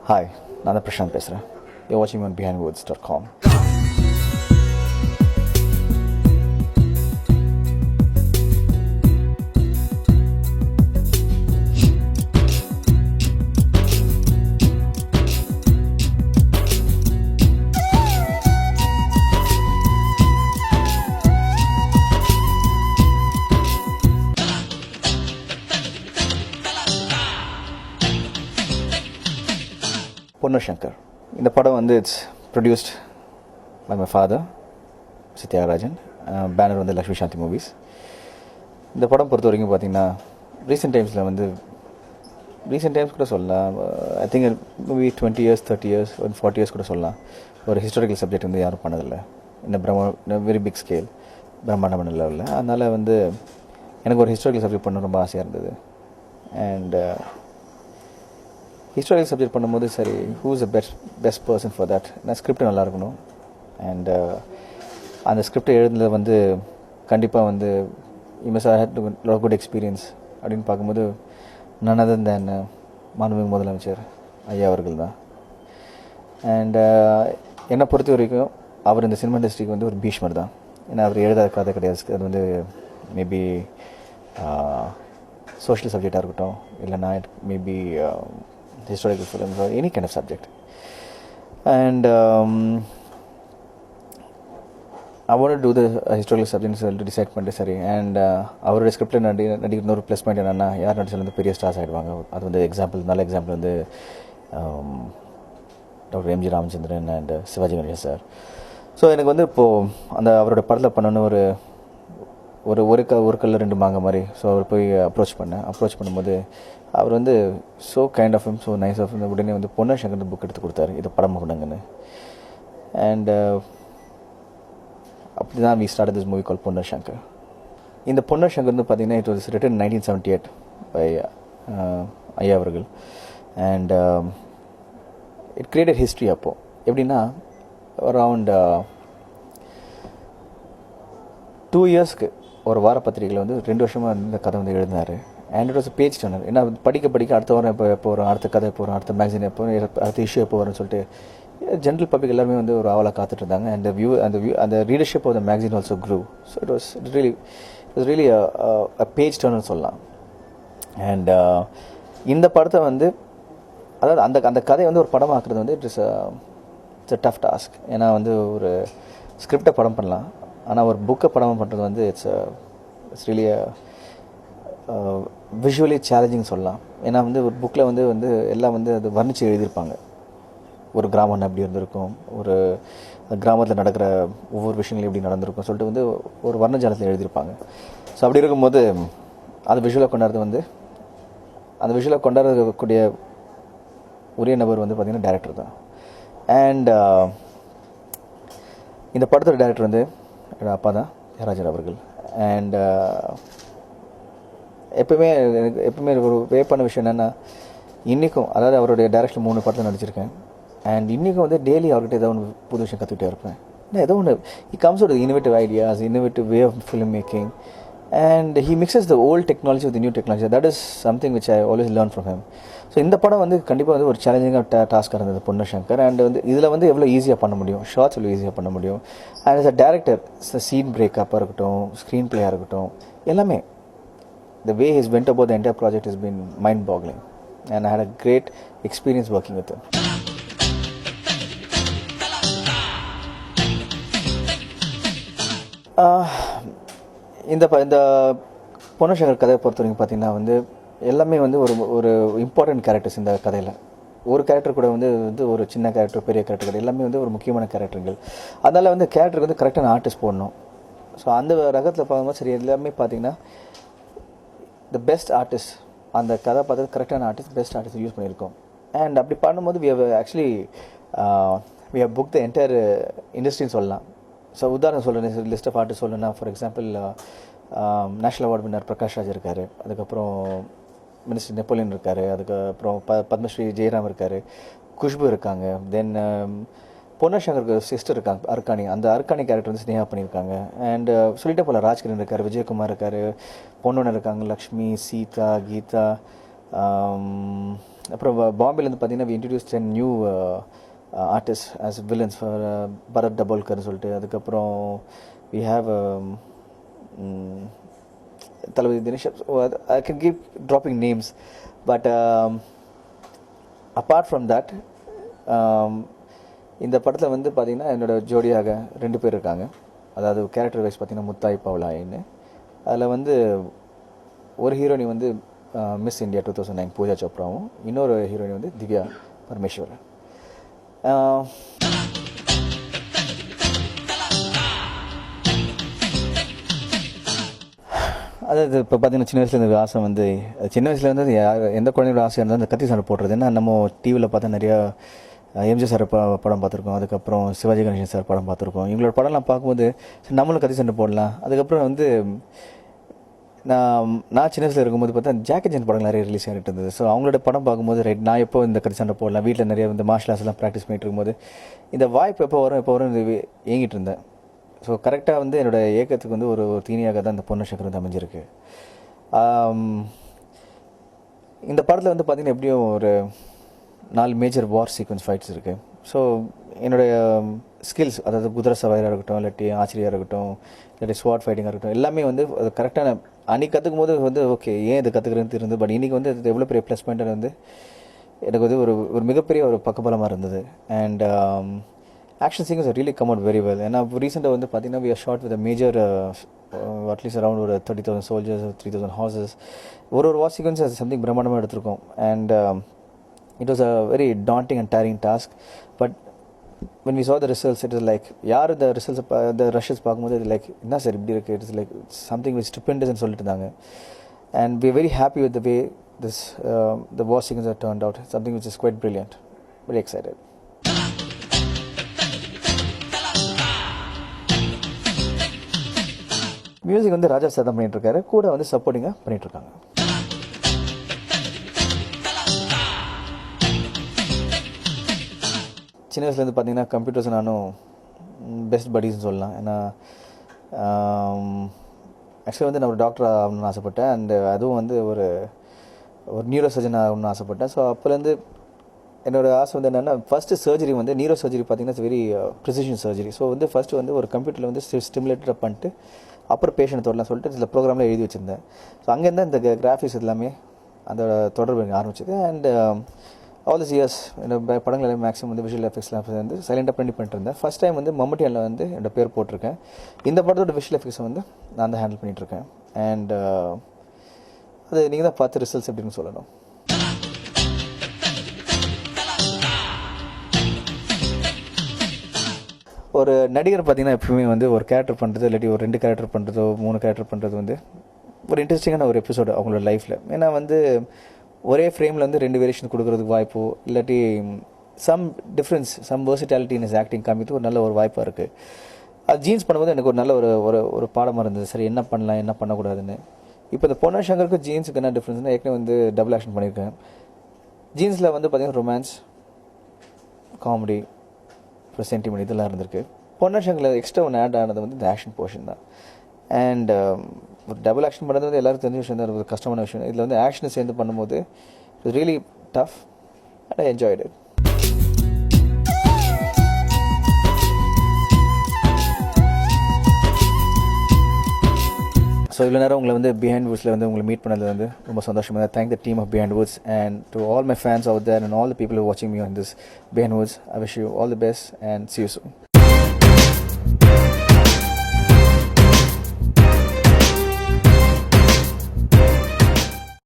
Hi, நான் தான் பிரசாந்த் பேசுகிறேன். You're watching me on behindwords.com. பொன்னு Shankar. இந்த படம் வந்து it's produced by my father Thiagarajan. Banner வந்து லக்ஷ்மி சாந்தி மூவிஸ். இந்த படம் பொறுத்த வரைக்கும் பார்த்தீங்கன்னா ரீசெண்ட் டைம்ஸ் கூட சொல்லலாம். I think maybe 20 years 30 years 40 years கூட சொல்லலாம். ஒரு ஹிஸ்டாரிக்கல் சப்ஜெக்ட் வந்து யாரும் பண்ணதில்லை இந்த வெரி பிக் ஸ்கேல் பிரம்மாண்டமான லெவலில். அதனால் வந்து எனக்கு ஒரு ஹிஸ்டாரிக்கல் சப்ஜெக்ட் பண்ண ரொம்ப ஆசையாக இருந்தது. அண்ட் ஹிஸ்டாரிக்கல் சப்ஜெக்ட் பண்ணும்போது சரி, who is the best person for that. நான் ஸ்கிரிப்ட் நல்லா இருக்கணும். அண்ட் அந்த ஸ்கிரிப்டை எழுதுனது வந்து கண்டிப்பாக வந்து இமஸ் ஐ ஹேட் குட் எக்ஸ்பீரியன்ஸ் அப்படின்னு பார்க்கும்போது none other than மாண்புமிகு முதலமைச்சர் ஐயா அவர்கள் தான். அண்ட் என்னை பொறுத்த வரைக்கும் அவர் இந்த சினிமா இண்டஸ்ட்ரிக்கு வந்து ஒரு பீஷ்மர் தான். ஏன்னா அவர் எழுதாத கதை கிடையாது. அது வந்து மேபி சோஷியல் சப்ஜெக்டாக இருக்கட்டும், இல்லைனா it maybe historical films or any kind of subject. And I wanted to do the historical subject to decide பண்ணிட்டு சரி. அண்ட் அவருடைய ஸ்கிரிப்டில் நடிக்கிற ஒரு ப்ளஸ் பாயிண்ட் என்னென்னா, யார் நடிச்சாலும் வந்து பெரிய ஸ்டார்ஸ் ஆகிடுவாங்க. அது வந்து நல்ல எக்ஸாம்பிள் வந்து doctor MG Ramachandran and Sivaji Ganesan sir. So எனக்கு வந்து இப்போது அந்த அவரோட படத்தில் பண்ணணுன்னு ஒரு கல்ல ரெண்டு மாங்க மாதிரி. ஸோ அவர் போய் அப்ரோச் பண்ணும்போது அவர் வந்து so kind of so nice of உடனே வந்து பொன்னு சங்கர் புக் எடுத்து கொடுத்தாரு, இது படம் பண்ணுங்கன்னு. அண்ட் அப்படி தான் we start this movie call Ponnu Shankar. இந்த பொன்னு சங்கர் வந்து பார்த்தீங்கன்னா இட் வாஸ் ரிட்டன் 1978 பை ஐயா அவர்கள். And it created history. அப்போது எப்படின்னா அரவுண்ட் 2 yearsக்கு ஒரு வார பத்திரிகையில் வந்து 2 வருஷமாக இந்த கதை வந்து எழுதினார். And it was page turner. ஏன்னா படிக்க அடுத்த வாரம் எப்போ வரும், அடுத்த கதை எப்போ வரும், அடுத்த மேக்சின் எப்போ, அடுத்த இஷ்யூ எப்போ வரும்னு சொல்லிட்டு ஜென்ரல் பப்ளிக் எல்லாருமே வந்து ஒரு ஆவலாக காத்துட்டு இருந்தாங்க. அண்ட் அந்த readership of the magazine also grew. So it was really a page turner சொல்லலாம். அண்ட் இந்த படத்தை வந்து அதாவது அந்த கதையை வந்து ஒரு படமாக்குறது வந்து இட்ஸ் அ டஃப் டாஸ்க். ஏன்னா வந்து ஒரு ஸ்கிரிப்டை படம் பண்ணலாம், ஆனால் ஒரு புக்கை படம் பண்ணுறது வந்து இட்ஸ் ரியலி விஷுவலி சேலஞ்சிங் சொல்லலாம். ஏன்னா வந்து ஒரு புக்கில் வந்து எல்லாம் வந்து அது வர்ணித்து எழுதியிருப்பாங்க. ஒரு கிராமம் எப்படி இருந்திருக்கும், ஒரு கிராமத்தில் நடக்கிற ஒவ்வொரு விஷயங்களும் எப்படி நடந்திருக்கும் சொல்லிட்டு வந்து ஒரு வர்ணஜாலத்தில் எழுதியிருப்பாங்க. ஸோ அப்படி இருக்கும்போது அது விஷுவலாக கொண்டாடக்கூடிய ஒரே நபர் வந்து பார்த்திங்கன்னா டைரக்டர் தான். அண்ட் இந்த படத்தோட டைரக்டர் வந்து என்னோடய அப்பா தான், தியாகராஜன் அவர்கள். அண்ட் எப்பவுமே ஒரு வேப்பான விஷயம் என்னென்னா, இன்றைக்கும் அதாவது அவருடைய டைரக்ஷன் 3 படத்தில் நடிச்சிருக்கேன். அண்ட் இன்றைக்கும் வந்து டெய்லி அவர்கிட்ட ஏதோ ஒன்று புது விஷயம் கற்றுக்கிட்டே இருப்பேன். ஏதோ ஒன்று he comes with innovative ideas, innovative way of film making, and he mixes the old technology with the new technology. That is something which I always learn from him. So இந்த படம் வந்து கண்டிப்பாக வந்து ஒரு சேலஞ்சிங்காக டாஸ்க்காக இருந்தது பொன்னு சங்கர். அண்ட் வந்து இதில் வந்து எவ்வளோ ஈஸியாக பண்ண முடியும், ஷார்ட்ஸ் எவ்வளோ ஈஸியாக பண்ண முடியும். And as a director, scene பிரேக்கப்பாக இருக்கட்டும், ஸ்க்ரீன் பிளேயாக இருக்கட்டும், எல்லாமே the way he's went about the entire project has been mind-boggling, and I had a great experience working with him. இந்த பொன்னு சங்கர் கதையை பொறுத்த வரைக்கும் பார்த்தீங்கன்னா வந்து எல்லாமே வந்து ஒரு இம்பார்ட்டன்ட் கேரக்டர்ஸ் இந்த கதையில். ஒரு கேரக்டர் கூட வந்து ஒரு சின்ன கேரக்டர், பெரிய கேரக்டர் கிடையாது, எல்லாமே வந்து ஒரு முக்கியமான கேரக்டர்கள். அதனால் வந்து கேரக்டருக்கு வந்து கரெக்டான ஆர்டிஸ்ட் போடணும். ஸோ அந்த ரகத்தில் பார்க்கும்போது சரி, எல்லாமே பார்த்தீங்கன்னா த பெஸ்ட் ஆர்டிஸ்ட், அந்த கதை பார்த்து கரெக்டான ஆர்டிஸ்ட், பெஸ்ட் ஆர்டிஸ்ட் யூஸ் பண்ணியிருக்கோம். அண்ட் அப்படி பண்ணும்போது we have book the entire இண்டஸ்ட்ரின்னு சொல்லலாம். ஸோ உதாரணம் சொல்கிறேன், லிஸ்ட் ஆஃப் ஆர்டிஸ்ட் சொல்லணும்னா, for example national award winner Prakash Raj இருக்கார், அதுக்கப்புறம் மினிஸ்டர் நெப்போலியன் இருக்கார், அதுக்கப்புறம் பத்மஸ்ரீ ஜெயராம் இருக்கார், குஷ்பு இருக்காங்க, தென் பொன்னு சங்கருக்கு சிஸ்டர் இருக்காங்க அர்க்கானி, அந்த அர்க்கானி கேரக்டர் வந்து ஸ்னேகா பண்ணியிருக்காங்க. அண்ட் சொல்லிட்டே போல ராஜ்கிரண் இருக்கார், விஜயகுமார் இருக்கார், பொன்னொன்னு இருக்காங்க, லக்ஷ்மி, சீதா, கீதா, அப்புறம் பாம்பேலேருந்து பார்த்தீங்கன்னா we introduce 10 new artist as villains for Bharat டபோல்கர்னு சொல்லிட்டு. அதுக்கப்புறம் we have Thalapathy Dinesh. I can keep dropping names. But apart from that இந்த படத்தில் வந்து பார்த்திங்கன்னா என்னோடய ஜோடியாக 2 பேர் இருக்காங்க. அதாவது கேரக்டர் வைஸ் பார்த்திங்கன்னா முத்தாய் பவுலாயின்னு. அதில் வந்து ஒரு ஹீரோயினி வந்து மிஸ் இந்தியா 2009 பூஜா சோப்ராவும், இன்னொரு ஹீரோயின் வந்து திவ்யா பரமேஸ்வரன். அதாவது இப்போ பார்த்தீங்கன்னா சின்ன வயசுல இந்த ஆசை வந்து சின்ன வயசுல வந்து எந்த குழந்தையோட ஆசையாக இருந்தால் அந்த கத்தி சண்டை போடுறது. ஏன்னா நம்ம டிவியில் பார்த்தா நிறையா எம்ஜிஆர் சார் படம் பார்த்துருக்கோம், அதுக்கப்புறம் சிவாஜி கணேசன் சார் படம் பார்த்துருக்கோம். இவங்களோட படம்லாம் பார்க்கும்போது நம்மளும் கத்தி சண்டை போடலாம். அதுக்கப்புறம் வந்து நான் சின்ன வயசில் இருக்கும்போது பார்த்தா ஜாக்கி சான் படம் நிறைய ரிலீஸ் ஆகிட்டு இருந்தது. ஸோ அவங்களோட படம் பார்க்கும்போது ரைட் நான் எப்போ இந்த கத்தி சண்டை போடலாம், வீட்டில் நிறைய இந்த மார்ஷல் ஆர்ட்ஸ்லாம் ப்ராக்டிஸ் பண்ணிட்டு இருக்கும்போது இந்த வாய்ப்பு எப்போ வரும் ஏங்கிட்டு இருந்தேன். ஸோ கரெக்டாக வந்து என்னோடய இயக்கத்துக்கு வந்து ஒரு தீனியாக தான் இந்த பொன்னர் சங்கர் வந்து அமைஞ்சிருக்கு. இந்த படத்தில் வந்து பார்த்திங்கன்னா எப்படியும் ஒரு 4 மேஜர் வார் சீக்வன்ஸ் ஃபைட்ஸ் இருக்குது. ஸோ என்னுடைய ஸ்கில்ஸ், அதாவது குதிரை சவாரியாக இருக்கட்டும், இல்லாட்டி ஆச்சரியாக இருக்கட்டும், இல்லாட்டி ஸ்வாட் ஃபைட்டிங்காக இருக்கட்டும், எல்லாமே வந்து அது கரெக்டான அன்றைக்கி கற்றுக்கும் போது வந்து ஓகே ஏன் இது கற்றுக்கிறேன்னு இருந்து. பட் இன்றைக்கி வந்து அது எவ்வளோ பெரிய ப்ளஸ் பாயிண்ட் வந்து எனக்கு வந்து ஒரு மிகப்பெரிய ஒரு பக்கபலமாக இருந்தது. And action sequence really come out very well. ஏன்னா ரீசெண்டாக வந்து பார்த்தீங்கன்னா we are short with major at least around ஒரு 30,000 சோல்ஜர்ஸ், 3,000 ஹார்சஸ். ஒரு வார் சீக்வன்ஸ் அது சம்திங் பிரம்மாண்டமாக எடுத்திருக்கோம். And it was a very daunting and tiring task, but when we saw the results, it was like yaar the results the rushes paakumbodhu it like enna sir ibdi irukku, it is like something which stupendous and sollitanga. And we are very happy with the way this the war sequence have turned out, something which is quite brilliant. Very excited. Music வந்து ராஜா sir தான் பண்ணிட்டு இருக்காரு, கூட வந்து சப்போர்ட்டிங்காக பண்ணிட்டு இருக்காங்க. சின்ன வயசுலேருந்து பார்த்தீங்கன்னா கம்ப்யூட்டர்ஸ் நானும் பெஸ்ட் படீஸ்னு சொல்லலாம். ஏன்னா ஆக்சுவலி வந்து நான் ஒரு டாக்டர் ஆகணும்னு ஆசைப்பட்டேன். அண்ட் அதுவும் வந்து ஒரு நியூரோ சர்ஜன் ஆகணும்னு ஆசைப்பட்டேன். ஸோ அப்போலேருந்து என்னோடய ஆசை வந்து என்னென்னா ஃபஸ்ட்டு சர்ஜரி வந்து நியூரோ சர்ஜரி பார்த்திங்கன்னா it's very precision surgery. So வந்து ஃபஸ்ட்டு வந்து ஒரு கம்ப்யூட்டரில் வந்து ஸ்டிமுலேட்டடாக பண்ணிட்டு அப்புறம் பேஷண்ட் தொடலாம் சொல்லிட்டு சில ப்ரோக்ராமில் எழுதி வச்சுருந்தேன். ஸோ அங்கேருந்து இந்த கிராஃபிக்ஸ் எல்லாமே அதோட தொடர்பு எனக்கு ஆரம்பிச்சது. அண்ட் ஆல் திஸ் இயர்ஸ் என்னோட படங்கள் மேக்ஸிமம் வந்து விஷுவல் எஃபெக்ட்ஸ்லாம் வந்து சைலண்டாக பண்ணிட்டு இருந்தேன். ஃபஸ்ட் டைம் வந்து மம்முட்டியில் வந்து என்னோட பேர் போட்டிருக்கேன். இந்த படத்தோட விஷுவல் எஃபெக்ட்ஸை வந்து நான் தான் ஹேண்டில் பண்ணிகிட்ருக்கேன். அண்ட் அது நீங்கள் தான் பார்த்து ரிசல்ட்ஸ் எப்படின்னு சொல்லணும். ஒரு நடிகர் பார்த்திங்கன்னா எப்பவுமே வந்து ஒரு கேரக்டர் பண்ணுறது, இல்லாட்டி ஒரு 2 கேரக்டர் பண்ணுறதோ 3 கேரக்டர் பண்ணுறது வந்து ஒரு இன்ட்ரெஸ்டிங்கான ஒரு எபிசோடு அவங்களோட லைஃப்பில். ஏன்னா வந்து ஒரே ஃப்ரேமில் வந்து 2 வேரியேஷன் கொடுக்குறதுக்கு வாய்ப்போ, இல்லாட்டி some difference, some versatility in his acting காமித்து ஒரு நல்ல ஒரு வாய்ப்பாக இருக்குது. அது ஜீன்ஸ் பண்ணும்போது எனக்கு ஒரு நல்ல ஒரு பாடமாக இருந்தது. சரி என்ன பண்ணலாம் என்ன பண்ணக்கூடாதுன்னு. இப்போ இந்த பொன்னர் சங்கருக்கும் ஜீன்ஸுக்கு என்ன டிஃப்ரென்ஸ்னால் ஏற்கனவே வந்து டபுள் ஆக்ஷன் பண்ணியிருக்கேன். ஜீன்ஸில் வந்து பார்த்திங்கன்னா ரொமான்ஸ், காமெடி, அப்புறம் சென்டிமெண்ட் இதெல்லாம் இருந்திருக்கு. பொன்னர் சங்கரில் எக்ஸ்ட்ரா ஒன்று ஆட் ஆனது வந்து இந்த ஆக்ஷன் போர்ஷன் தான். அண்ட் ஒரு டபுள் ஆக்ஷன் பண்ணுறது வந்து எல்லாரும் தெரிஞ்ச விஷயம் தான், ஒரு கஷ்டமான விஷயம். இதில் வந்து ஆக்ஷனை சேர்ந்து பண்ணும்போது it's really tough and I enjoyed it. So இவ்வளோ நேரம் உங்களை வந்து பிஹைண்ட் வுட்ஸில் வந்து உங்களை மீட் பண்ணது வந்து ரொம்ப சந்தோஷமாக. Thank the team of Behindwoods and to all my fans out there and all the people வாட்சிங் me on this Behindwoods. I wish you all the best and see you soon.